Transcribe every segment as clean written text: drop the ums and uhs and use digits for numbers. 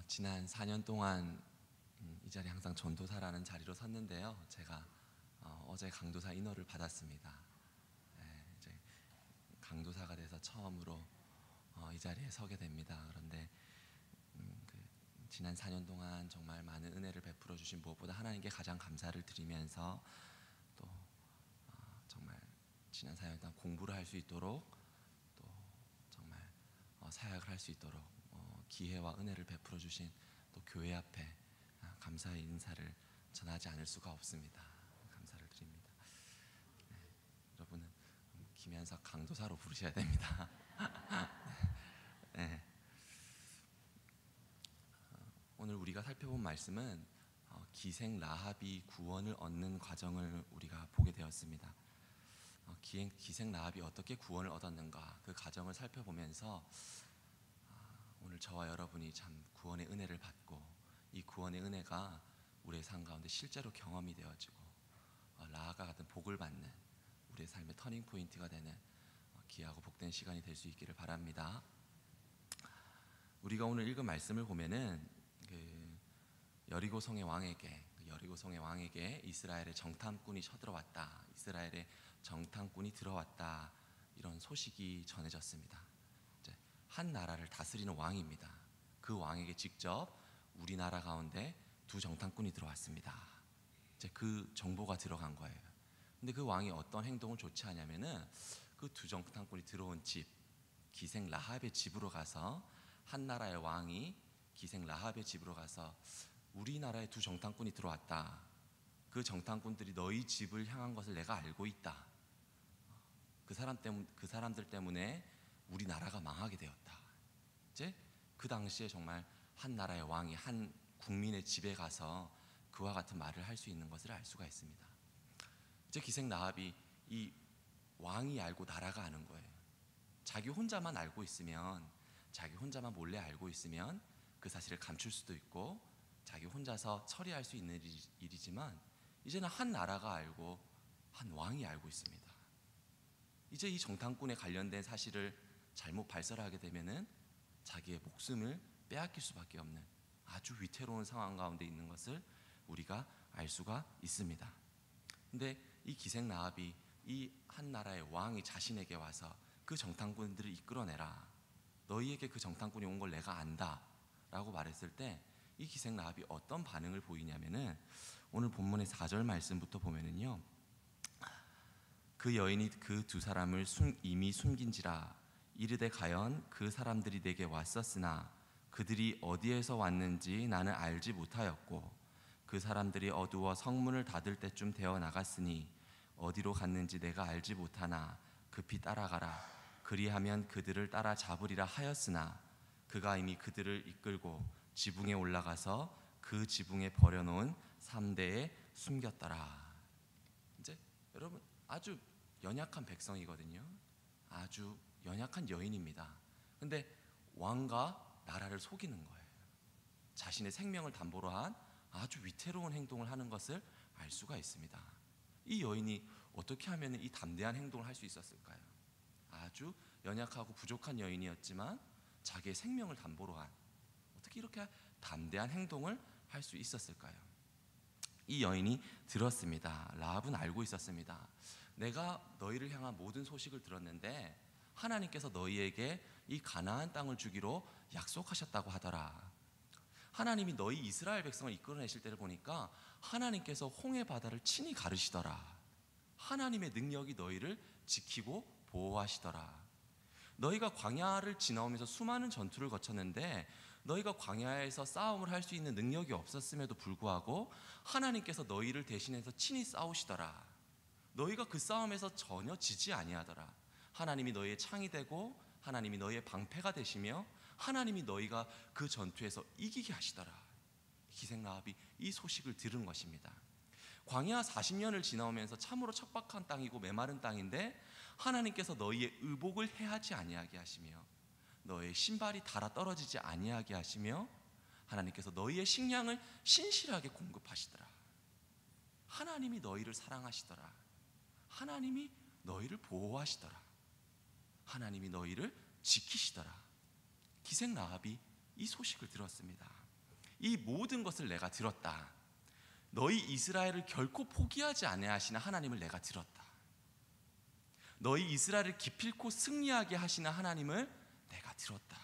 지난 4년 동안 이 자리 항상 전도사라는 자리로 섰는데요. 제가 어제 강도사 인허를 받았습니다. 이제 강도사가 돼서 처음으로 이 자리에 서게 됩니다. 그런데 지난 4년 동안 정말 많은 은혜를 베풀어 주신 무엇보다 하나님께 가장 감사를 드리면서 또 정말 지난 4년 동안 공부를 할 수 있도록 또 정말 사역을 할 수 있도록 기회와 은혜를 베풀어 주신 또 교회 앞에 감사의 인사를 전하지 않을 수가 없습니다. 감사를 드립니다. 여러분은 김현석 강도사로 부르셔야 됩니다. 네. 오늘 우리가 살펴본 말씀은 기생 라합이 구원을 얻는 과정을 우리가 보게 되었습니다. 기생 라합이 어떻게 구원을 얻었는가, 그 과정을 살펴보면서 오늘 저와 여러분이 참 구원의 은혜를 받고 이 구원의 은혜가 우리의 삶 가운데 실제로 경험이 되어지고 라합과 같은 복을 받는 우리의 삶의 터닝 포인트가 되는 귀하고 복된 시간이 될 수 있기를 바랍니다. 우리가 오늘 읽은 말씀을 보면은 여리고성의 왕에게 이스라엘의 정탐꾼이 쳐들어왔다, 이스라엘의 정탐꾼이 들어왔다, 이런 소식이 전해졌습니다. 한 나라를 다스리는 왕입니다. 그 왕에게 직접 우리나라 가운데 두 정탐꾼이 들어왔습니다. 그 정보가 들어간 거예요. 근데 그 왕이 어떤 행동을 좋지 않냐면은 그 두 정탐꾼이 들어온 집, 기생 라합의 집으로 가서, 한 나라의 왕이 기생 라합의 집으로 가서 우리나라에 두 정탐꾼이 들어왔다, 그 정탐꾼들이 너희 집을 향한 것을 내가 알고 있다, 그 사람들 때문에 우리나라가 망하게 되었다. 이제 그 당시에 정말 한 나라의 왕이 한 국민의 집에 가서 그와 같은 말을 할 수 있는 것을 알 수가 있습니다. 이제 기생 라합이 이 왕이 알고 나라가 아는 거예요. 자기 혼자만 알고 있으면, 자기 혼자만 몰래 알고 있으면 그 사실을 감출 수도 있고 자기 혼자서 처리할 수 있는 일이지만, 이제는 한 나라가 알고 한 왕이 알고 있습니다. 이제 이 정탐꾼에 관련된 사실을 잘못 발설하게 되면은 자기의 목숨을 빼앗길 수밖에 없는 아주 위태로운 상황 가운데 있는 것을 우리가 알 수가 있습니다. 근데 이 기생 라합이 이 한 나라의 왕이 자신에게 와서 그 정탐꾼들을 이끌어내라, 너희에게 그 정탐꾼이 온 걸 내가 안다 라고 말했을 때 이 기생 라합이 어떤 반응을 보이냐면은 오늘 본문의 4절 말씀부터 보면은요, 그 여인이 그 두 사람을 이미 숨긴지라 이르되 가연 그 사람들이 내게 왔었으나 그들이 어디에서 왔는지 나는 알지 못하였고 그 사람들이 어두워 성문을 닫을 때쯤 되어 나갔으니 어디로 갔는지 내가 알지 못하나 급히 따라가라, 그리하면 그들을 따라 잡으리라 하였으나 그가 이미 그들을 이끌고 지붕에 올라가서 그 지붕에 버려놓은 3대에 숨겼더라. 이제 여러분, 아주 연약한 백성이거든요. 아주 연약한 여인입니다. 근데 왕과 나라를 속이는 거예요. 자신의 생명을 담보로 한 아주 위태로운 행동을 하는 것을 알 수가 있습니다. 이 여인이 어떻게 하면 이 담대한 행동을 할 수 있었을까요? 아주 연약하고 부족한 여인이었지만 자기의 생명을 담보로 한, 어떻게 이렇게 담대한 행동을 할 수 있었을까요? 이 여인이 들었습니다. 라합은 알고 있었습니다. 내가 너희를 향한 모든 소식을 들었는데 하나님께서 너희에게 이 가나안 땅을 주기로 약속하셨다고 하더라. 하나님이 너희 이스라엘 백성을 이끌어내실 때를 보니까 하나님께서 홍해 바다를 친히 가르시더라. 하나님의 능력이 너희를 지키고 보호하시더라. 너희가 광야를 지나오면서 수많은 전투를 거쳤는데 너희가 광야에서 싸움을 할 수 있는 능력이 없었음에도 불구하고 하나님께서 너희를 대신해서 친히 싸우시더라. 너희가 그 싸움에서 전혀 지지 아니하더라. 하나님이 너희의 창이 되고 하나님이 너희의 방패가 되시며 하나님이 너희가 그 전투에서 이기게 하시더라. 기생 라합이 이 소식을 들은 것입니다. 광야 40년을 지나오면서 참으로 척박한 땅이고 메마른 땅인데 하나님께서 너희의 의복을 해하지 아니하게 하시며 너의 신발이 닳아 떨어지지 아니하게 하시며 하나님께서 너희의 식량을 신실하게 공급하시더라. 하나님이 너희를 사랑하시더라. 하나님이 너희를 보호하시더라. 하나님이 너희를 지키시더라. 기생 라합이 이 소식을 들었습니다. 이 모든 것을 내가 들었다. 너희 이스라엘을 결코 포기하지 아니하시는 하나님을 내가 들었다. 너희 이스라엘을 기필코 승리하게 하시는 하나님을 내가 들었다.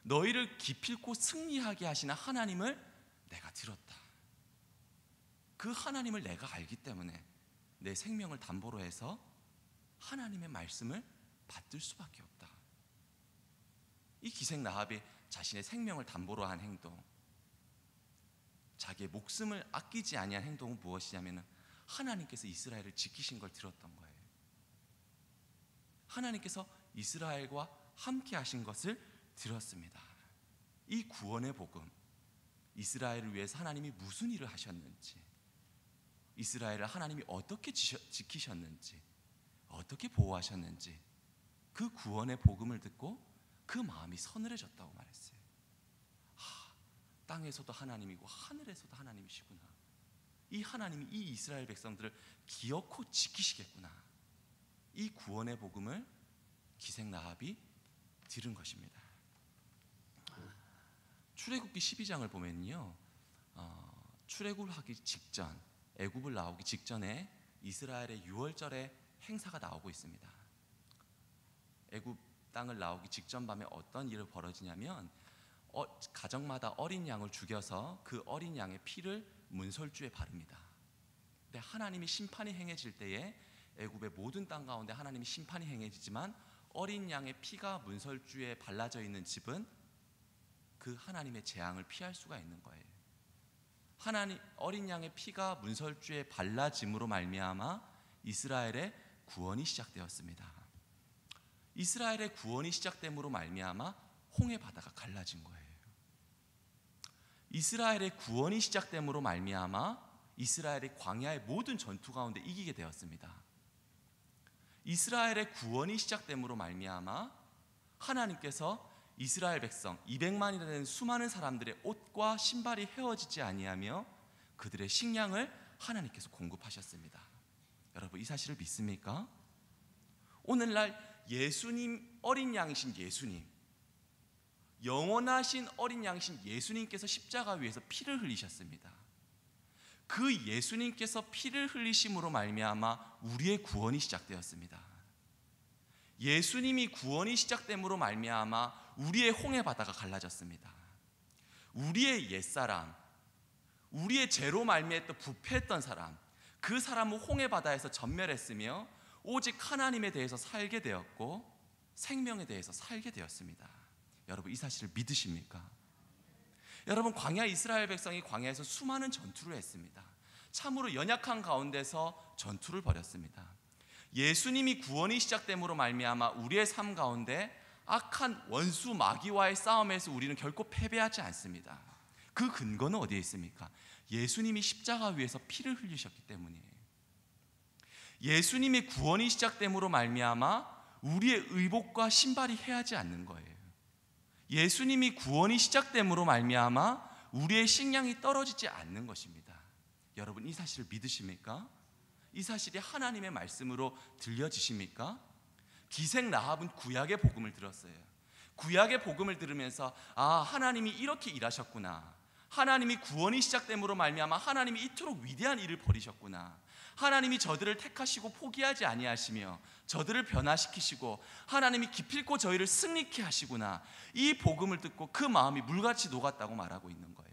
너희를 기필코 승리하게 하시는 하나님을 내가 들었다. 그 하나님을 내가 알기 때문에 내 생명을 담보로 해서 하나님의 말씀을 받들 수밖에 없다. 이 기생 라합이 자신의 생명을 담보로 한 행동, 자기의 목숨을 아끼지 아니한 행동은 무엇이냐면 하나님께서 이스라엘을 지키신 걸 들었던 거예요. 하나님께서 이스라엘과 함께 하신 것을 들었습니다. 이 구원의 복음, 이스라엘을 위해서 하나님이 무슨 일을 하셨는지, 이스라엘을 하나님이 어떻게 지키셨는지, 어떻게 보호하셨는지, 그 구원의 복음을 듣고 그 마음이 서늘해졌다고 말했어요. 땅에서도 하나님이고 하늘에서도 하나님이시구나. 이 하나님이 이 이스라엘 백성들을 기어코 지키시겠구나. 이 구원의 복음을 기생 라합이 들은 것입니다. 출애굽기 12장을 보면요, 출애굽을 하기 직전, 애굽을 나오기 직전에 이스라엘의 유월절의 행사가 나오고 있습니다. 애굽 땅을 나오기 직전 밤에 어떤 일이 벌어지냐면 가정마다 어린 양을 죽여서 그 어린 양의 피를 문설주에 바릅니다. 근데 하나님이 심판이 행해질 때에 애굽의 모든 땅 가운데 하나님이 심판이 행해지지만 어린 양의 피가 문설주에 발라져 있는 집은 그 하나님의 재앙을 피할 수가 있는 거예요. 어린 양의 피가 문설주에 발라짐으로 말미암아 이스라엘의 구원이 시작되었습니다. 이스라엘의 구원이 시작됨으로 말미암아 홍해 바다가 갈라진 거예요. 이스라엘의 구원이 시작됨으로 말미암아 이스라엘의 광야의 모든 전투 가운데 이기게 되었습니다. 이스라엘의 구원이 시작됨으로 말미암아 하나님께서 이스라엘 백성 200만이나 되는 수많은 사람들의 옷과 신발이 헤어지지 아니하며 그들의 식량을 하나님께서 공급하셨습니다. 여러분, 이 사실을 믿습니까? 오늘날 예수님, 어린 양이신 예수님, 영원하신 어린 양이신 예수님께서 십자가 위에서 피를 흘리셨습니다. 그 예수님께서 피를 흘리심으로 말미암아 우리의 구원이 시작되었습니다. 예수님이 구원이 시작됨으로 말미암아 우리의 홍해 바다가 갈라졌습니다. 우리의 옛사람, 우리의 죄로 말미암아 부패했던 사람, 그 사람은 홍해 바다에서 전멸했으며 오직 하나님에 대해서 살게 되었고 생명에 대해서 살게 되었습니다. 여러분, 이 사실을 믿으십니까? 여러분, 광야 이스라엘 백성이 광야에서 수많은 전투를 했습니다. 참으로 연약한 가운데서 전투를 벌였습니다. 예수님이 구원이 시작됨으로 말미암아 우리의 삶 가운데 악한 원수 마귀와의 싸움에서 우리는 결코 패배하지 않습니다. 그 근거는 어디에 있습니까? 예수님이 십자가 위에서 피를 흘리셨기 때문이에요. 예수님이 구원이 시작됨으로 말미암아 우리의 의복과 신발이 해하지 않는 거예요. 예수님이 구원이 시작됨으로 말미암아 우리의 식량이 떨어지지 않는 것입니다. 여러분, 이 사실을 믿으십니까? 이 사실이 하나님의 말씀으로 들려지십니까? 기생 라합은 구약의 복음을 들었어요. 구약의 복음을 들으면서 하나님이 이렇게 일하셨구나, 하나님이 구원이 시작됨으로 말미암아 하나님이 이토록 위대한 일을 벌이셨구나, 하나님이 저들을 택하시고 포기하지 아니하시며 저들을 변화시키시고 하나님이 기필코 저희를 승리케 하시구나, 이 복음을 듣고 그 마음이 물같이 녹았다고 말하고 있는 거예요.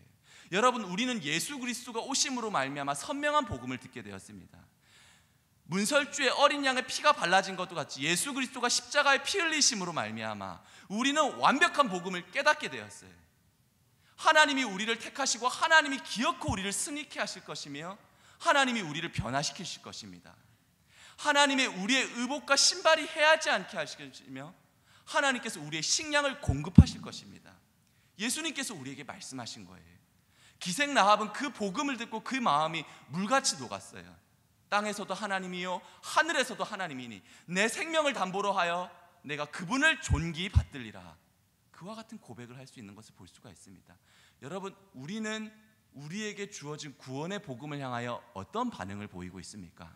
여러분, 우리는 예수 그리스도가 오심으로 말미암아 선명한 복음을 듣게 되었습니다. 문설주에 어린 양의 피가 발라진 것도 같이 예수 그리스도가 십자가에 피 흘리심으로 말미암아 우리는 완벽한 복음을 깨닫게 되었어요. 하나님이 우리를 택하시고 하나님이 기어코 우리를 승리케 하실 것이며 하나님이 우리를 변화시키실 것입니다. 하나님의 우리의 의복과 신발이 해하지 않게 하실 것이며 하나님께서 우리의 식량을 공급하실 것입니다. 예수님께서 우리에게 말씀하신 거예요. 기생 라합은 그 복음을 듣고 그 마음이 물같이 녹았어요. 땅에서도 하나님이요 하늘에서도 하나님이니 내 생명을 담보로 하여 내가 그분을 존귀히 받들리라, 그와 같은 고백을 할 수 있는 것을 볼 수가 있습니다. 여러분, 우리는 우리에게 주어진 구원의 복음을 향하여 어떤 반응을 보이고 있습니까?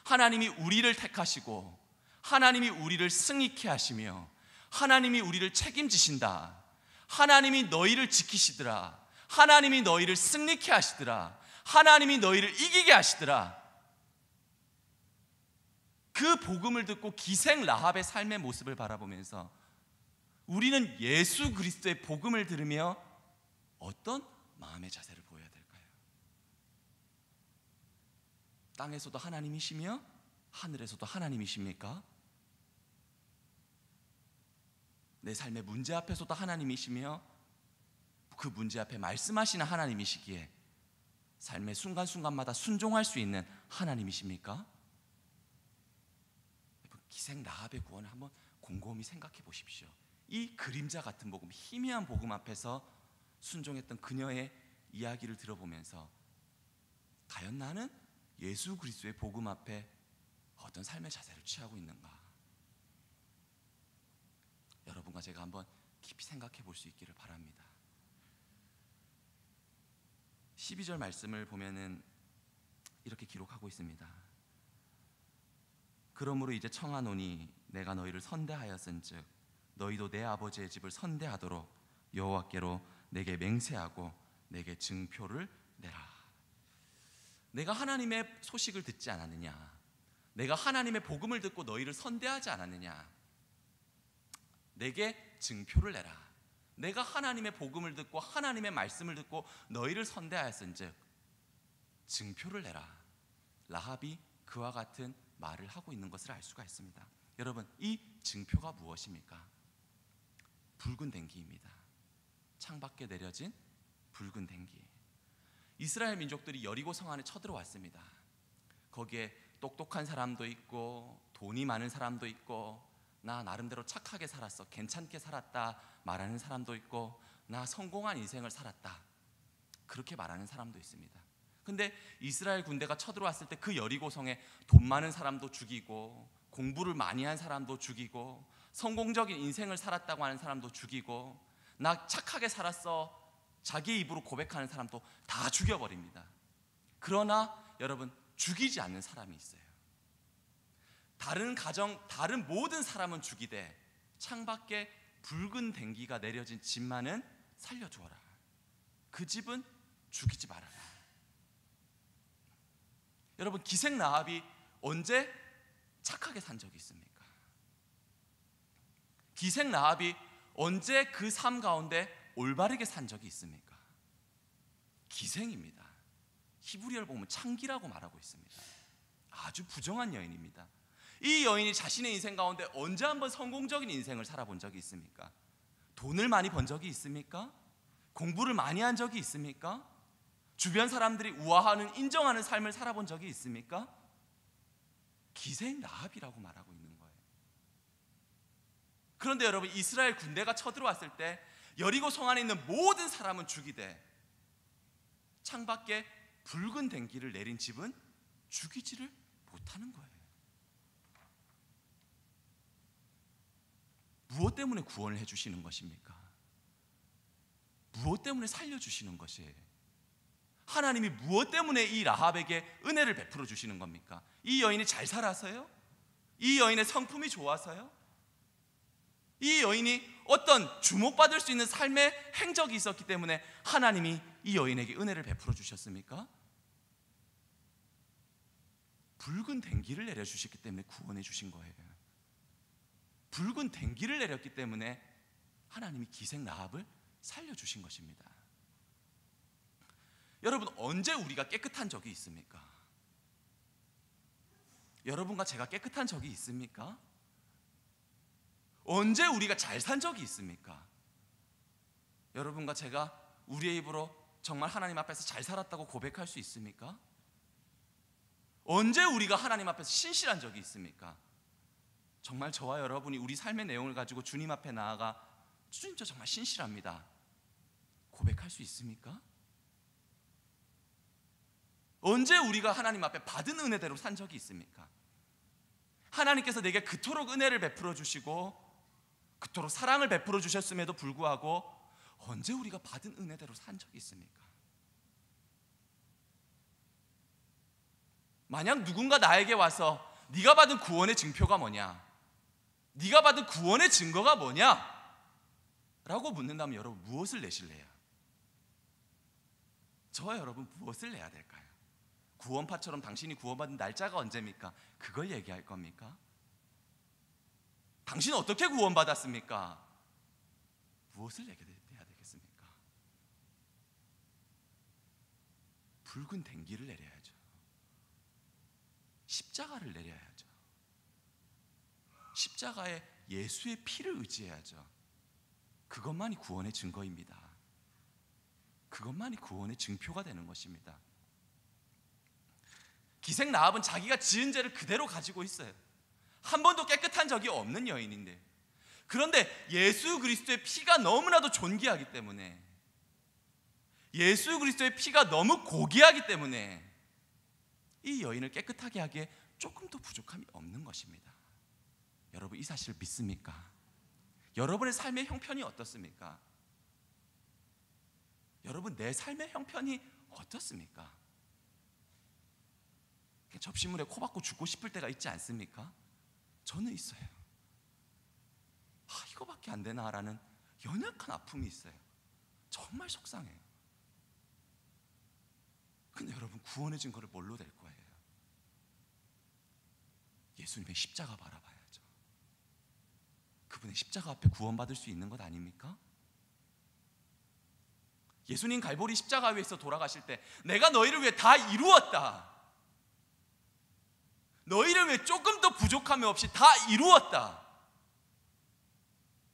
하나님이 우리를 택하시고 하나님이 우리를 승리케 하시며 하나님이 우리를 책임지신다, 하나님이 너희를 지키시더라. 하나님이 너희를 승리케 하시더라. 하나님이 너희를 이기게 하시더라. 그 복음을 듣고 기생 라합의 삶의 모습을 바라보면서 우리는 예수 그리스도의 복음을 들으며 어떤 마음의 자세를 보여야 될까요? 땅에서도 하나님이시며 하늘에서도 하나님이십니까? 내 삶의 문제 앞에서도 하나님이시며 그 문제 앞에 말씀하시는 하나님이시기에 삶의 순간순간마다 순종할 수 있는 하나님이십니까? 기생 라합의 구원을 한번 곰곰이 생각해 보십시오. 이 그림자 같은 복음, 희미한 복음 앞에서 순종했던 그녀의 이야기를 들어보면서 과연 나는 예수 그리스도의 복음 앞에 어떤 삶의 자세를 취하고 있는가? 여러분과 제가 한번 깊이 생각해 볼 수 있기를 바랍니다. 12절 말씀을 보면은 이렇게 기록하고 있습니다. 그러므로 이제 청하노니 내가 너희를 선대하였은즉 너희도 내 아버지의 집을 선대하도록 여호와께로 내게 맹세하고 내게 증표를 내라. 내가 하나님의 소식을 듣지 않았느냐? 내가 하나님의 복음을 듣고 너희를 선대하지 않았느냐? 내게 증표를 내라. 내가 하나님의 복음을 듣고 하나님의 말씀을 듣고 너희를 선대하였은즉 증표를 내라. 라합이 그와 같은 말을 하고 있는 것을 알 수가 있습니다. 여러분, 이 증표가 무엇입니까? 붉은 댕기입니다. 창밖에 내려진 붉은 댕기. 이스라엘 민족들이 여리고 성 안에 쳐들어왔습니다. 거기에 똑똑한 사람도 있고 돈이 많은 사람도 있고 나 나름대로 착하게 살았어, 괜찮게 살았다 말하는 사람도 있고 나 성공한 인생을 살았다 그렇게 말하는 사람도 있습니다. 근데 이스라엘 군대가 쳐들어왔을 때 그 여리고성에 돈 많은 사람도 죽이고 공부를 많이 한 사람도 죽이고 성공적인 인생을 살았다고 하는 사람도 죽이고 나 착하게 살았어 자기 입으로 고백하는 사람도 다 죽여버립니다. 그러나 여러분, 죽이지 않는 사람이 있어요. 다른 가정, 다른 모든 사람은 죽이되 창밖에 붉은 댕기가 내려진 집만은 살려주어라. 그 집은 죽이지 말아라. 여러분, 기생 라합이 언제 착하게 산 적이 있습니까? 기생 라합이 언제 그 삶 가운데 올바르게 산 적이 있습니까? 기생입니다. 히브리어를 보면 창기라고 말하고 있습니다. 아주 부정한 여인입니다. 이 여인이 자신의 인생 가운데 언제 한번 성공적인 인생을 살아본 적이 있습니까? 돈을 많이 번 적이 있습니까? 공부를 많이 한 적이 있습니까? 주변 사람들이 우아하는, 인정하는 삶을 살아본 적이 있습니까? 기생 라합이라고 말하고 있는 거예요. 그런데 여러분, 이스라엘 군대가 쳐들어왔을 때 여리고 성 안에 있는 모든 사람은 죽이되 창밖에 붉은 댕기를 내린 집은 죽이지를 못하는 거예요. 무엇 때문에 구원을 해주시는 것입니까? 무엇 때문에 살려주시는 것이에요? 하나님이 무엇 때문에 이 라합에게 은혜를 베풀어 주시는 겁니까? 이 여인이 잘 살아서요? 이 여인의 성품이 좋아서요? 이 여인이 어떤 주목받을 수 있는 삶의 행적이 있었기 때문에 하나님이 이 여인에게 은혜를 베풀어 주셨습니까? 붉은 댕기를 내려주셨기 때문에 구원해 주신 거예요. 붉은 댕기를 내렸기 때문에 하나님이 기생 라합을 살려주신 것입니다. 여러분, 언제 우리가 깨끗한 적이 있습니까? 여러분과 제가 깨끗한 적이 있습니까? 언제 우리가 잘 산 적이 있습니까? 여러분과 제가 우리의 입으로 정말 하나님 앞에서 잘 살았다고 고백할 수 있습니까? 언제 우리가 하나님 앞에서 신실한 적이 있습니까? 정말 저와 여러분이 우리 삶의 내용을 가지고 주님 앞에 나아가 주님, 저 정말 신실합니다 고백할 수 있습니까? 언제 우리가 하나님 앞에 받은 은혜대로 산 적이 있습니까? 하나님께서 내게 그토록 은혜를 베풀어 주시고 그토록 사랑을 베풀어 주셨음에도 불구하고 언제 우리가 받은 은혜대로 산 적이 있습니까? 만약 누군가 나에게 와서 네가 받은 구원의 증표가 뭐냐? 네가 받은 구원의 증거가 뭐냐? 라고 묻는다면 여러분 무엇을 내실래요? 저와 여러분 무엇을 내야 될까요? 구원파처럼 당신이 구원받은 날짜가 언제입니까? 그걸 얘기할 겁니까? 당신은 어떻게 구원받았습니까? 무엇을 내야 되겠습니까? 붉은 댕기를 내려야죠. 십자가를 내려야죠. 십자가에 예수의 피를 의지해야죠. 그것만이 구원의 증거입니다. 그것만이 구원의 증표가 되는 것입니다. 기생 라합은 자기가 지은 죄를 그대로 가지고 있어요. 한 번도 깨끗한 적이 없는 여인인데, 그런데 예수 그리스도의 피가 너무나도 존귀하기 때문에, 예수 그리스도의 피가 너무 고귀하기 때문에 이 여인을 깨끗하게 하기에 조금도 부족함이 없는 것입니다. 여러분 이 사실을 믿습니까? 여러분의 삶의 형편이 어떻습니까? 여러분 내 삶의 형편이 어떻습니까? 접시물에 코 박고 죽고 싶을 때가 있지 않습니까? 저는 있어요. 이거밖에 안 되나라는 연약한 아픔이 있어요. 정말 속상해요. 근데 여러분 구원의 증거를 뭘로 될 거예요? 예수님의 십자가 바라봐야죠. 그분의 십자가 앞에 구원받을 수 있는 것 아닙니까? 예수님 갈보리 십자가 위에서 돌아가실 때 내가 너희를 위해 다 이루었다, 너희를 위해 조금도 부족함이 없이 다 이루었다.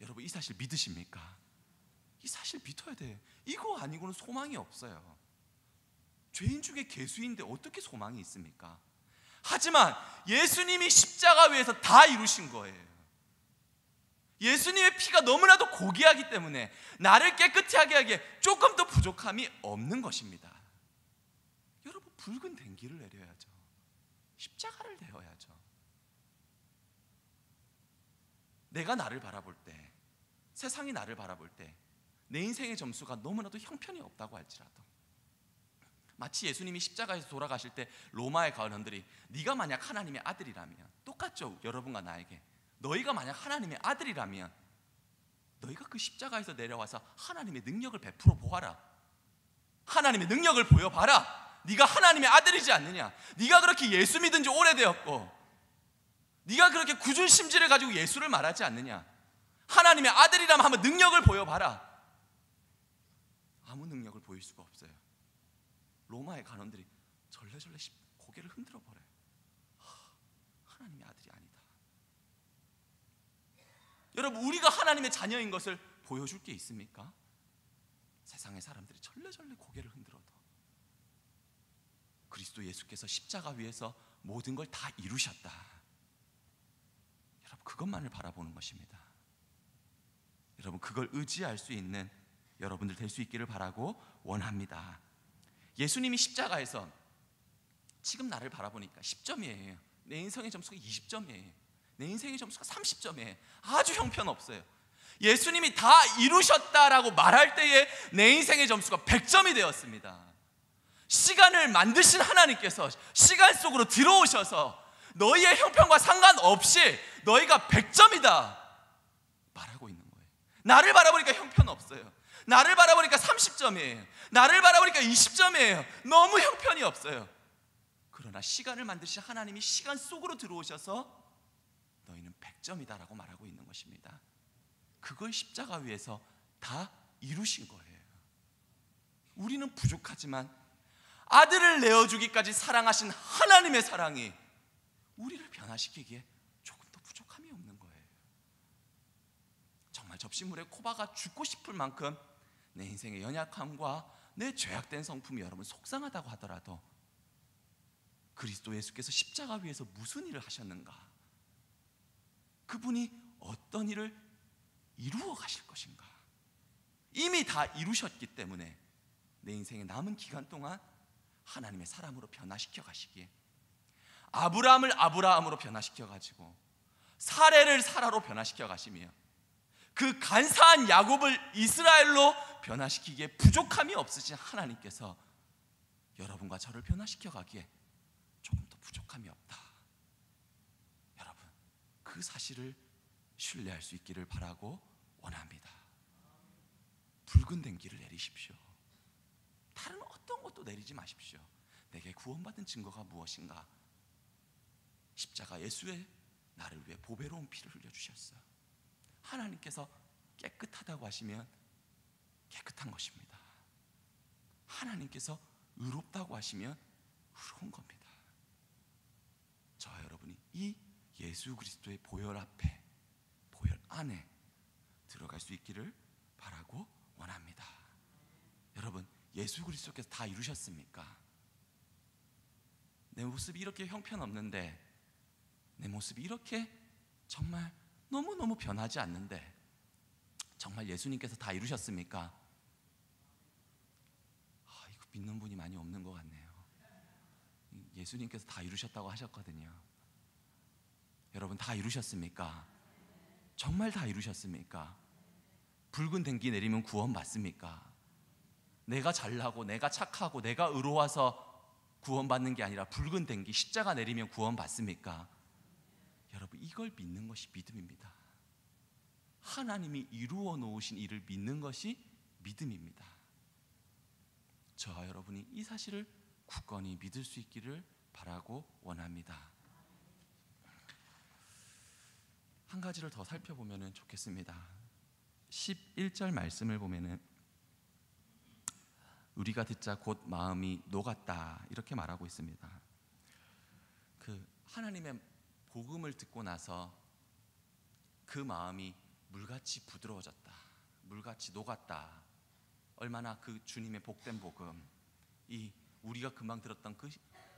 여러분 이 사실 믿으십니까? 이 사실 믿어야 돼. 이거 아니고는 소망이 없어요. 죄인 중에 괴수인데 어떻게 소망이 있습니까? 하지만 예수님이 십자가 위에서 다 이루신 거예요. 예수님의 피가 너무나도 고귀하기 때문에 나를 깨끗이 하게 하기에 조금도 부족함이 없는 것입니다. 여러분 붉은 댕기를 내려야죠. 십자가를 내어야죠. 내가 나를 바라볼 때, 세상이 나를 바라볼 때 내 인생의 점수가 너무나도 형편이 없다고 할지라도, 마치 예수님이 십자가에서 돌아가실 때 로마의 가언들이 네가 만약 하나님의 아들이라면, 똑같죠? 여러분과 나에게 너희가 만약 하나님의 아들이라면 너희가 그 십자가에서 내려와서 하나님의 능력을 베풀어 보아라. 하나님의 능력을 보여봐라. 네가 하나님의 아들이지 않느냐. 네가 그렇게 예수 믿은 지 오래되었고 네가 그렇게 굳은 심지를 가지고 예수를 말하지 않느냐. 하나님의 아들이라면 한번 능력을 보여봐라. 아무 능력을 보일 수가 없어요. 로마의 간원들이 절레절레 고개를 흔들어 버려요. 하나님의 아들이 아니다. 여러분 우리가 하나님의 자녀인 것을 보여줄 게 있습니까? 세상의 사람들이 절레절레 고개를 흔들어도 그리스도 예수께서 십자가 위에서 모든 걸 다 이루셨다. 여러분 그것만을 바라보는 것입니다. 여러분 그걸 의지할 수 있는 여러분들 될 수 있기를 바라고 원합니다. 예수님이 십자가에서 지금 나를 바라보니까 10점이에요. 내 인생의 점수가 20점이에요. 내 인생의 점수가 30점이에요. 아주 형편없어요. 예수님이 다 이루셨다라고 말할 때에 내 인생의 점수가 100점이 되었습니다. 시간을 만드신 하나님께서 시간 속으로 들어오셔서 너희의 형편과 상관없이 너희가 100점이다 말하고 있는 거예요. 나를 바라보니까 형편없어요. 나를 바라보니까 30점이에요. 나를 바라보니까 20점이에요. 너무 형편이 없어요. 그러나 시간을 만드신 하나님이 시간 속으로 들어오셔서 너희는 100점이다라고 말하고 있는 것입니다. 그걸 십자가 위에서 다 이루신 거예요. 우리는 부족하지만 아들을 내어주기까지 사랑하신 하나님의 사랑이 우리를 변화시키기에 조금 더 부족함이 없는 거예요. 정말 접시물에 코바가 죽고 싶을 만큼 내 인생의 연약함과 내 죄악된 성품이 여러분 속상하다고 하더라도 그리스도 예수께서 십자가 위에서 무슨 일을 하셨는가, 그분이 어떤 일을 이루어 가실 것인가, 이미 다 이루셨기 때문에 내 인생의 남은 기간 동안 하나님의 사람으로 변화시켜 가시기에, 아브라함을 아브라함으로 변화시켜 가지고 사레를 사라로 변화시켜 가시며 그 간사한 야곱을 이스라엘로 변화시키기에 부족함이 없으신 하나님께서 여러분과 저를 변화시켜 가기에 조금 더 부족함이 없다. 여러분 그 사실을 신뢰할 수 있기를 바라고 원합니다. 붉은 den기를 내리십시오. 다른 어떤 것도 내리지 마십시오. 내게 구원받은 증거가 무엇인가? 십자가 예수의 나를 위해 보배로운 피를 흘려주셨어요. 하나님께서 깨끗하다고 하시면 깨끗한 것입니다. 하나님께서 의롭다고 하시면 의로운 겁니다. 저와 여러분이 이 예수 그리스도의 보혈 앞에, 보혈 안에 들어갈 수 있기를 바라고 원합니다. 여러분, 예수 그리스도께서 다 이루셨습니까? 내 모습이 이렇게 형편없는데, 내 모습이 이렇게 정말 너무너무 변하지 않는데 정말 예수님께서 다 이루셨습니까? 이거 믿는 분이 많이 없는 것 같네요. 예수님께서 다 이루셨다고 하셨거든요. 여러분, 다 이루셨습니까? 정말 다 이루셨습니까? 붉은 den기 내리면 구원 받습니까? 내가 잘나고 내가 착하고 내가 의로워서 구원받는 게 아니라 붉은 den기 십자가 내리면 구원 받습니까? 여러분, 이걸 믿는 것이 믿음입니다. 하나님이 이루어 놓으신 일을 믿는 것이 믿음입니다. 저와 여러분이 이 사실을 굳건히 믿을 수 있기를 바라고 원합니다. 한 가지를 더 살펴보면 좋겠습니다. 11절 말씀을 보면은 우리가 듣자 곧 마음이 녹았다 이렇게 말하고 있습니다. 하나님의 복음을 듣고 나서 그 마음이 물같이 부드러워졌다, 물같이 녹았다. 얼마나 그 주님의 복된 복음, 이 우리가 금방 들었던 그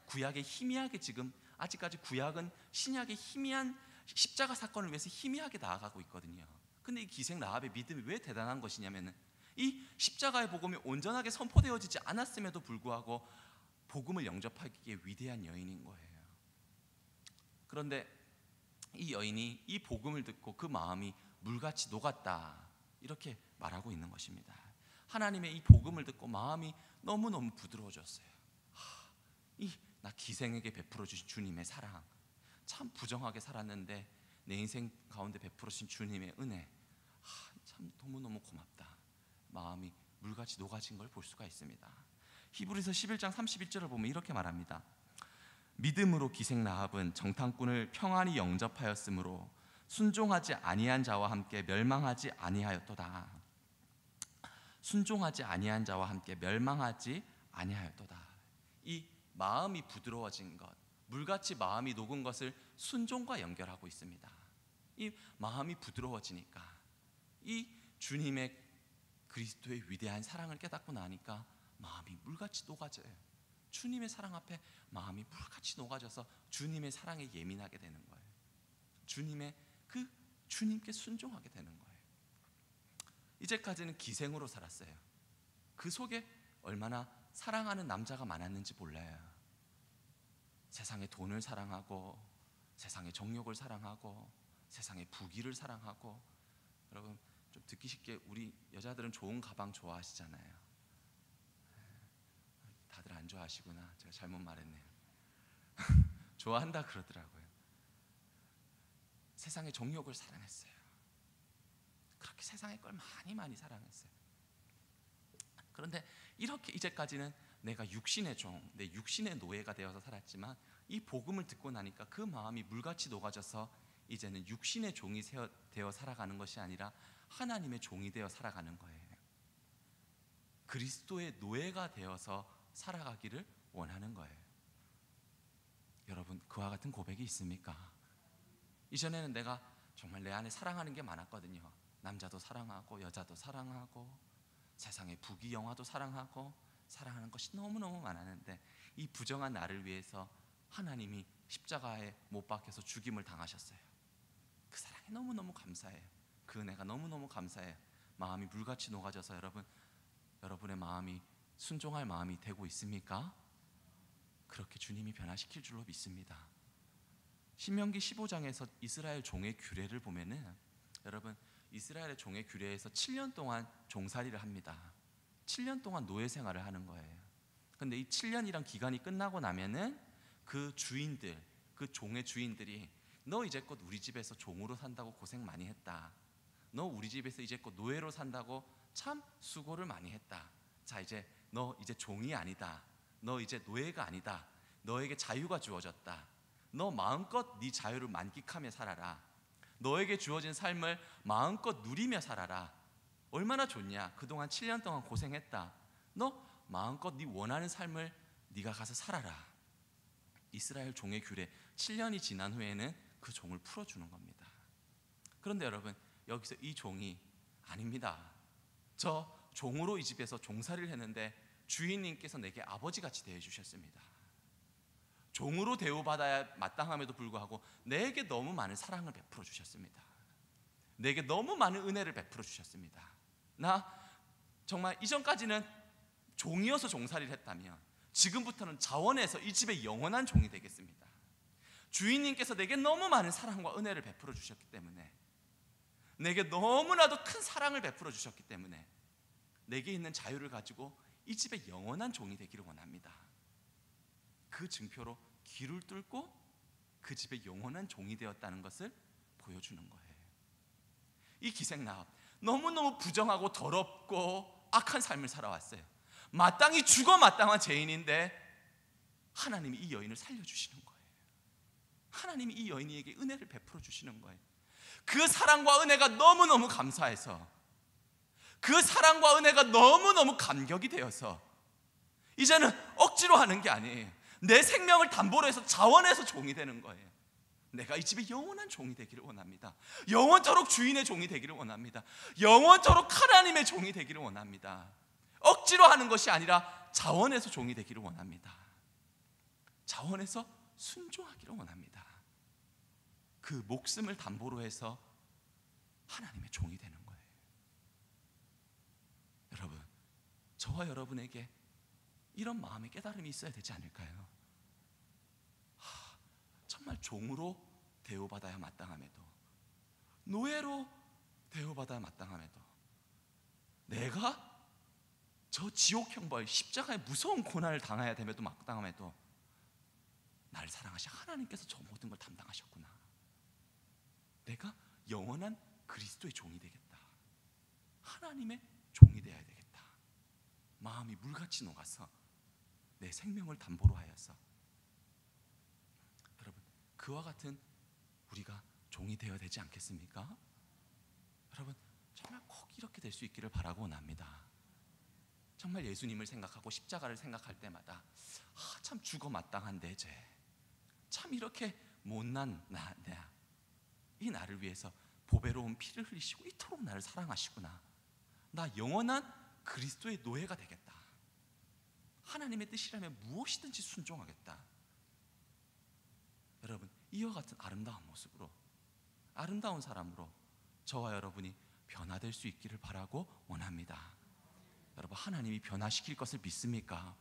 구약의 희미하게, 지금 아직까지 구약은 신약의 희미한 십자가 사건을 위해서 희미하게 나아가고 있거든요. 근데 이 기생 라합의 믿음이 왜 대단한 것이냐면은 이 십자가의 복음이 온전하게 선포되어지지 않았음에도 불구하고 복음을 영접하기에 위대한 여인인 거예요. 그런데 이 여인이 이 복음을 듣고 그 마음이 물같이 녹았다 이렇게 말하고 있는 것입니다. 하나님의 이 복음을 듣고 마음이 너무너무 부드러워졌어요. 나 기생에게 베풀어 주신 주님의 사랑, 참 부정하게 살았는데 내 인생 가운데 베풀어 주신 주님의 은혜, 참 너무너무 고맙다. 마음이 물같이 녹아진 걸 볼 수가 있습니다. 히브리서 11장 31절을 보면 이렇게 말합니다. 믿음으로 기생 라합은 정탐꾼을 평안히 영접하였으므로 순종하지 아니한 자와 함께 멸망하지 아니하였도다. 순종하지 아니한 자와 함께 멸망하지 아니하였도다. 이 마음이 부드러워진 것, 물같이 마음이 녹은 것을 순종과 연결하고 있습니다. 이 마음이 부드러워지니까, 이 주님의 그리스도의 위대한 사랑을 깨닫고 나니까 마음이 물같이 녹아져요. 주님의 사랑 앞에 마음이 물같이 녹아져서 주님의 사랑에 예민하게 되는 거예요. 주님께 순종하게 되는 거예요. 이제까지는 기생으로 살았어요. 그 속에 얼마나 사랑하는 남자가 많았는지 몰라요. 세상의 돈을 사랑하고, 세상의 정욕을 사랑하고, 세상의 부귀를 사랑하고. 여러분, 좀 듣기 쉽게 우리 여자들은 좋은 가방 좋아하시잖아요. 다들 안 좋아하시구나. 제가 잘못 말했네요. 좋아한다 그러더라고요. 세상의 정욕을 사랑했어요. 그렇게 세상의 걸 많이 사랑했어요. 그런데 이렇게 이제까지는 내가 육신의 종, 내 육신의 노예가 되어서 살았지만 이 복음을 듣고 나니까 그 마음이 물같이 녹아져서 이제는 육신의 종이 되어 살아가는 것이 아니라 하나님의 종이 되어 살아가는 거예요. 그리스도의 노예가 되어서 살아가기를 원하는 거예요. 여러분, 그와 같은 고백이 있습니까? 이전에는 내가 정말 내 안에 사랑하는 게 많았거든요. 남자도 사랑하고 여자도 사랑하고 세상의 부귀 영화도 사랑하고 사랑하는 것이 너무너무 많았는데 이 부정한 나를 위해서 하나님이 십자가에 못 박혀서 죽임을 당하셨어요. 그 사랑이 너무너무 감사해요. 그 은혜가 너무너무 감사해요. 마음이 물같이 녹아져서 여러분의 마음이 순종할 마음이 되고 있습니까? 그렇게 주님이 변화시킬 줄로 믿습니다. 신명기 15장에서 이스라엘 종의 규례를 보면은 여러분, 이스라엘의 종의 규례에서 7년 동안 종살이를 합니다. 7년 동안 노예 생활을 하는 거예요. 근데 이 7년이란 기간이 끝나고 나면은 그 주인들, 그 종의 주인들이 너 이제껏 우리 집에서 종으로 산다고 고생 많이 했다. 너 우리 집에서 이제껏 노예로 산다고 참 수고를 많이 했다. 자, 이제 너 이제 종이 아니다. 너 이제 노예가 아니다. 너에게 자유가 주어졌다. 너 마음껏 네 자유를 만끽하며 살아라. 너에게 주어진 삶을 마음껏 누리며 살아라. 얼마나 좋냐. 그동안 7년 동안 고생했다. 너 마음껏 네 원하는 삶을 네가 가서 살아라. 이스라엘 종의 규례, 7년이 지난 후에는 그 종을 풀어주는 겁니다. 그런데 여러분, 여기서 이 종이 아닙니다. 저 종으로 이 집에서 종살이를 했는데 주인님께서 내게 아버지같이 대해주셨습니다. 종으로 대우받아야 마땅함에도 불구하고 내게 너무 많은 사랑을 베풀어 주셨습니다. 내게 너무 많은 은혜를 베풀어 주셨습니다. 나 정말 이전까지는 종이어서 종살이를 했다면 지금부터는 자원해서 이 집의 영원한 종이 되겠습니다. 주인님께서 내게 너무 많은 사랑과 은혜를 베풀어 주셨기 때문에, 내게 너무나도 큰 사랑을 베풀어 주셨기 때문에 내게 있는 자유를 가지고 이 집의 영원한 종이 되기를 원합니다. 그 증표로 길을 뚫고 그 집의 영원한 종이 되었다는 것을 보여주는 거예요. 이 기생나합, 너무너무 부정하고 더럽고 악한 삶을 살아왔어요. 마땅히 죽어 마땅한 죄인인데 하나님이 이 여인을 살려주시는 거예요. 하나님이 이 여인에게 은혜를 베풀어 주시는 거예요. 그 사랑과 은혜가 너무너무 감사해서, 그 사랑과 은혜가 너무너무 감격이 되어서 이제는 억지로 하는 게 아니에요. 내 생명을 담보로 해서 자원해서 종이 되는 거예요. 내가 이 집의 영원한 종이 되기를 원합니다. 영원토록 주인의 종이 되기를 원합니다. 영원토록 하나님의 종이 되기를 원합니다. 억지로 하는 것이 아니라 자원해서 종이 되기를 원합니다. 자원해서 순종하기를 원합니다. 그 목숨을 담보로 해서 하나님의 종이 되는 거예요. 여러분, 저와 여러분에게 이런 마음의 깨달음이 있어야 되지 않을까요? 정말 종으로 대우받아야 마땅함에도, 노예로 대우받아야 마땅함에도, 내가 저 지옥 형벌, 십자가의 무서운 고난을 당해야 됨에도 마땅함에도 나를 사랑하신 하나님께서 저 모든 걸 담당하셨구나. 내가 영원한 그리스도의 종이 되겠다. 하나님의 종이 되어야 되겠다. 마음이 물같이 녹아서 내 생명을 담보로 하여서, 여러분, 그와 같은 우리가 종이 되어야 되지 않겠습니까? 여러분, 정말 꼭 이렇게 될 수 있기를 바라고 원합니다. 정말 예수님을 생각하고 십자가를 생각할 때마다 참 죽어 마땅한 내 죄, 참 이렇게 못난 이 나를 위해서 보배로운 피를 흘리시고 이토록 나를 사랑하시구나. 나 영원한 그리스도의 노예가 되겠다. 하나님의 뜻이라면 무엇이든지 순종하겠다. 여러분, 이와 같은 아름다운 모습으로, 아름다운 사람으로 저와 여러분이 변화될 수 있기를 바라고 원합니다. 여러분, 하나님이 변화시킬 것을 믿습니까?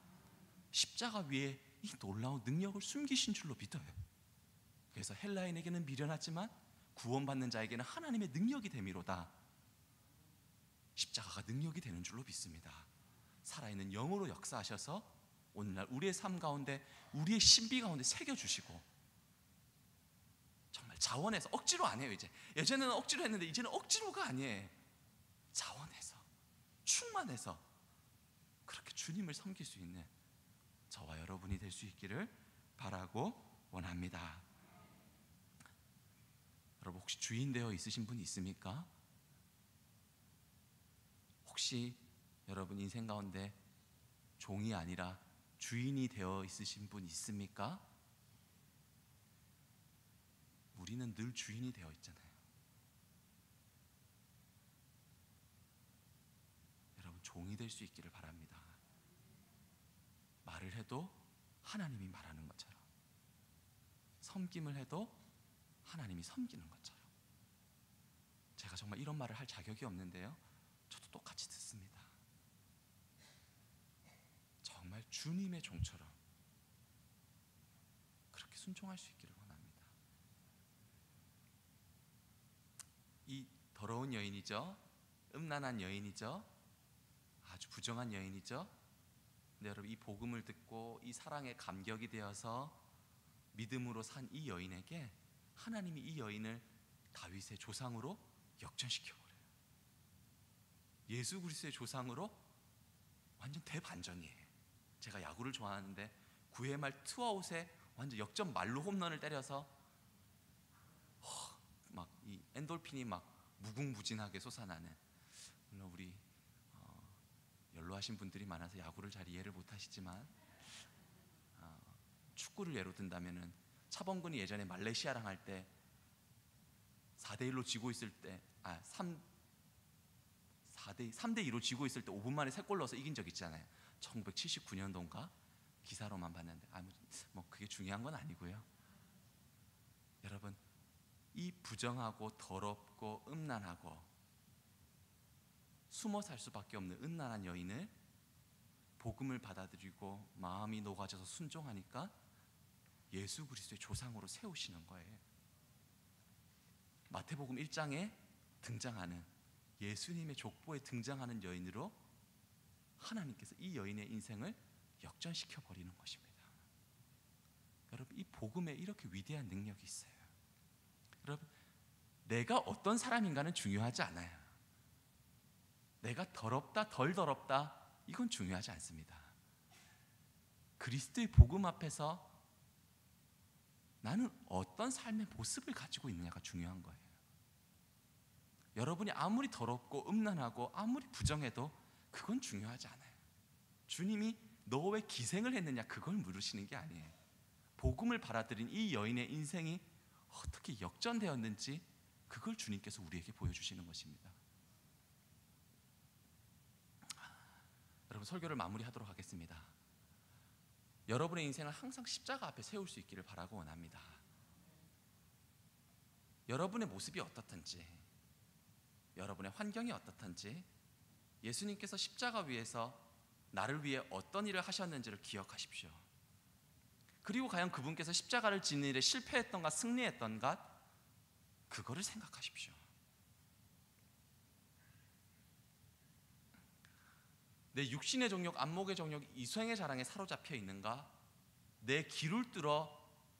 십자가 위에 이 놀라운 능력을 숨기신 줄로 믿어요. 그래서 헬라인에게는 미련하지만 구원받는 자에게는 하나님의 능력이 됨이로다. 십자가가 능력이 되는 줄로 믿습니다. 살아있는 영으로 역사하셔서 오늘날 우리의 삶 가운데, 우리의 신비 가운데 새겨주시고, 정말 자원해서, 억지로 안 해요. 이제 예전에는 억지로 했는데 이제는 억지로가 아니에요. 자원해서, 충만해서 그렇게 주님을 섬길 수 있는 저와 여러분이 될 수 있기를 바라고 원합니다. 여러분, 혹시 주인 되어 있으신 분 있습니까? 혹시 여러분 인생 가운데 종이 아니라 주인이 되어 있으신 분 있습니까? 우리는 늘 주인이 되어 있잖아요. 여러분, 종이 될 수 있기를 바랍니다. 말을 해도 하나님이 말하는 것처럼, 섬김을 해도 하나님이 섬기는 것처럼. 제가 정말 이런 말을 할 자격이 없는데요, 저도 똑같이 듣습니다. 정말 주님의 종처럼 그렇게 순종할 수 있기를 원합니다. 이 더러운 여인이죠, 음란한 여인이죠, 아주 부정한 여인이죠. 근데 여러분, 이 복음을 듣고 이 사랑에 감격이 되어서 믿음으로 산 이 여인에게 하나님이 이 여인을 다윗의 조상으로 역전시켜버려요. 예수 그리스도의 조상으로 완전 대반전이에요. 제가 야구를 좋아하는데 9회 말 투아웃에 완전 역전 말로 홈런을 때려서 막 이 엔돌핀이 막 무궁무진하게 솟아나는, 물론 우리 연로하신 분들이 많아서 야구를 잘 이해를 못하시지만 축구를 예로 든다면은 차범근이 예전에 말레이시아랑 할 때 4대1로 지고 있을 때 3대2로 지고 있을 때 5분 만에 3골 넣어서 이긴 적 있잖아요. 1979년도인가 기사로만 봤는데 뭐 그게 중요한 건 아니고요. 여러분, 이 부정하고 더럽고 음란하고 숨어 살 수밖에 없는 음란한 여인을 복음을 받아들이고 마음이 녹아져서 순종하니까 예수 그리스도의 조상으로 세우시는 거예요. 마태복음 1장에 등장하는 예수님의 족보에 등장하는 여인으로 하나님께서 이 여인의 인생을 역전시켜 버리는 것입니다. 여러분, 이 복음에 이렇게 위대한 능력이 있어요. 여러분, 내가 어떤 사람인가는 중요하지 않아요. 내가 더럽다 덜 더럽다 이건 중요하지 않습니다. 그리스도의 복음 앞에서 나는 어떤 삶의 모습을 가지고 있느냐가 중요한 거예요. 여러분이 아무리 더럽고 음란하고 아무리 부정해도 그건 중요하지 않아요. 주님이 너 왜 기생을 했느냐 그걸 물으시는 게 아니에요. 복음을 받아들인 이 여인의 인생이 어떻게 역전되었는지 그걸 주님께서 우리에게 보여주시는 것입니다. 여러분, 설교를 마무리하도록 하겠습니다. 여러분의 인생을 항상 십자가 앞에 세울 수 있기를 바라고 원합니다. 여러분의 모습이 어떻든지, 여러분의 환경이 어떻든지 예수님께서 십자가 위에서 나를 위해 어떤 일을 하셨는지를 기억하십시오. 그리고 과연 그분께서 십자가를 지는 일에 실패했던가 승리했던가 그거를 생각하십시오. 내 육신의 정욕, 안목의 정욕, 이성의 자랑에 사로잡혀 있는가? 내 귀를 뚫어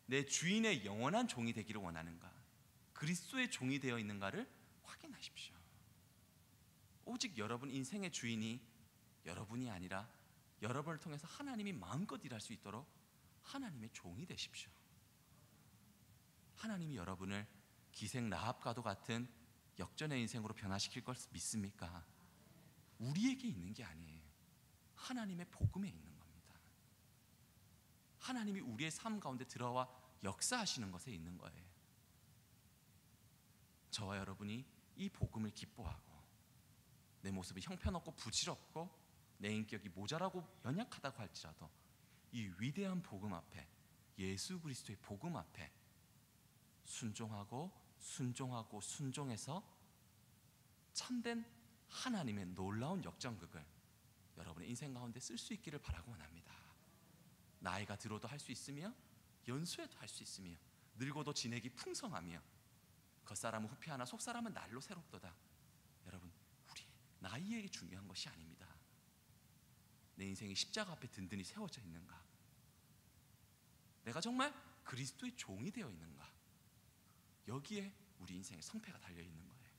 내 주인의 영원한 종이 되기를 원하는가? 그리스도의 종이 되어 있는가를 확인하십시오. 오직 여러분 인생의 주인이 여러분이 아니라 여러분을 통해서 하나님이 마음껏 일할 수 있도록 하나님의 종이 되십시오. 하나님이 여러분을 기생 라합과도 같은 역전의 인생으로 변화시킬 걸 믿습니까? 우리에게 있는 게 아니에요. 하나님의 복음에 있는 겁니다. 하나님이 우리의 삶 가운데 들어와 역사하시는 것에 있는 거예요. 저와 여러분이 이 복음을 기뻐하고 내 모습이 형편없고 부질없고 내 인격이 모자라고 연약하다고 할지라도 이 위대한 복음 앞에, 예수 그리스도의 복음 앞에 순종하고 순종하고 순종해서 참된 하나님의 놀라운 역전극을 여러분의 인생 가운데 쓸 수 있기를 바라고 원합니다. 나이가 들어도 할 수 있으며 연수에도 할 수 있으며 늙어도 진액이 풍성하며 겉사람은 후피하나 속사람은 날로 새롭도다. 여러분, 우리 나이에 중요한 것이 아닙니다. 내 인생이 십자가 앞에 든든히 세워져 있는가? 내가 정말 그리스도의 종이 되어 있는가? 여기에 우리 인생의 성패가 달려 있는 거예요.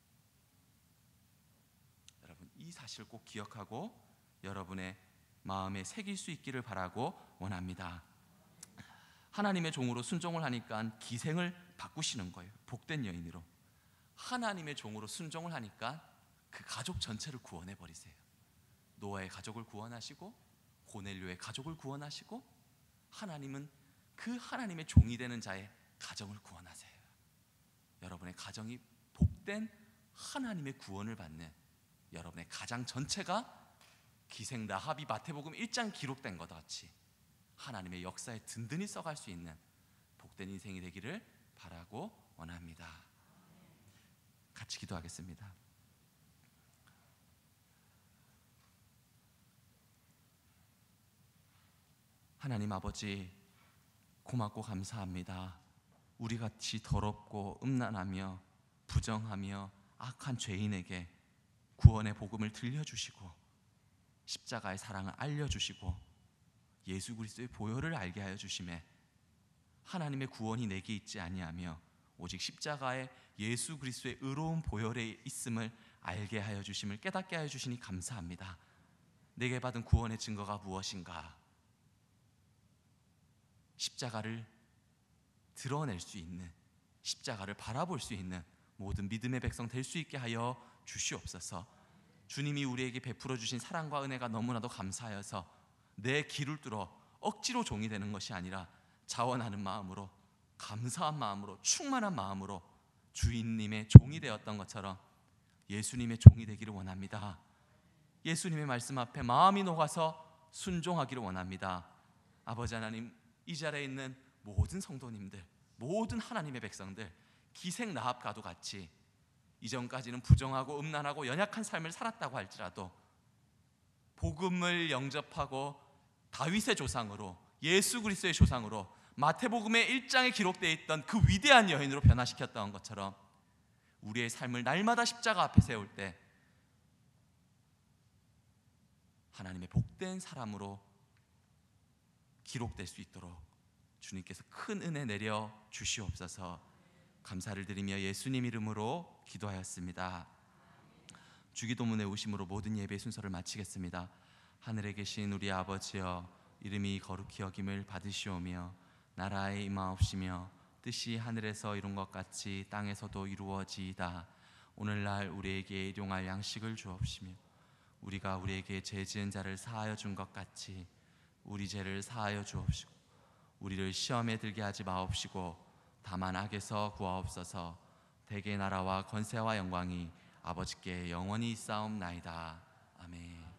여러분, 이 사실을 꼭 기억하고 여러분의 마음에 새길 수 있기를 바라고 원합니다. 하나님의 종으로 순종을 하니까 기생을 바꾸시는 거예요. 복된 여인으로. 하나님의 종으로 순종을 하니까 그 가족 전체를 구원해 버리세요. 노아의 가족을 구원하시고 고넬료의 가족을 구원하시고 하나님은 그 하나님의 종이 되는 자의 가정을 구원하세요. 여러분의 가정이 복된 하나님의 구원을 받는 여러분의 가장 전체가 기생 라합이 마태복음 1장 기록된 것 같이 하나님의 역사에 든든히 써갈 수 있는 복된 인생이 되기를 바라고 원합니다. 같이 기도하겠습니다. 하나님 아버지, 고맙고 감사합니다. 우리 같이 더럽고 음란하며 부정하며 악한 죄인에게 구원의 복음을 들려주시고 십자가의 사랑을 알려주시고 예수 그리스도의 보혈을 알게 하여 주심에 하나님의 구원이 내게 있지 아니하며 오직 십자가의 예수 그리스도의 의로운 보혈에 있음을 알게 하여 주심을 깨닫게 하여 주시니 감사합니다. 내게 받은 구원의 증거가 무엇인가? 십자가를 드러낼 수 있는, 십자가를 바라볼 수 있는 모든 믿음의 백성 될 수 있게 하여 주시옵소서. 주님이 우리에게 베풀어 주신 사랑과 은혜가 너무나도 감사하여서 내 길을 뚫어 억지로 종이 되는 것이 아니라 자원하는 마음으로, 감사한 마음으로, 충만한 마음으로 주인님의 종이 되었던 것처럼 예수님의 종이 되기를 원합니다. 예수님의 말씀 앞에 마음이 녹아서 순종하기를 원합니다. 아버지 하나님, 이 자리에 있는 모든 성도님들, 모든 하나님의 백성들, 기생 라합과도 같이 이전까지는 부정하고 음란하고 연약한 삶을 살았다고 할지라도 복음을 영접하고 다윗의 조상으로, 예수 그리스도의 조상으로 마태복음의 1장에 기록되어 있던 그 위대한 여인으로 변화시켰던 것처럼 우리의 삶을 날마다 십자가 앞에 세울 때 하나님의 복된 사람으로 기록될 수 있도록 주님께서 큰 은혜 내려 주시옵소서. 감사를 드리며 예수님 이름으로 기도하였습니다. 주기도문의 오심으로 모든 예배 순서를 마치겠습니다. 하늘에 계신 우리 아버지여, 이름이 거룩히 여김을 받으시오며 나라의 임하옵시며 뜻이 하늘에서 이룬 것 같이 땅에서도 이루어지이다. 오늘날 우리에게 일용할 양식을 주옵시며 우리가 우리에게 죄 지은 자를 사하여 준 것 같이 우리 죄를 사하여 주옵시고 우리를 시험에 들게 하지 마옵시고 다만 악에서 구하옵소서. 대개 나라와 권세와 영광이 아버지께 영원히 있사옵나이다. 아멘.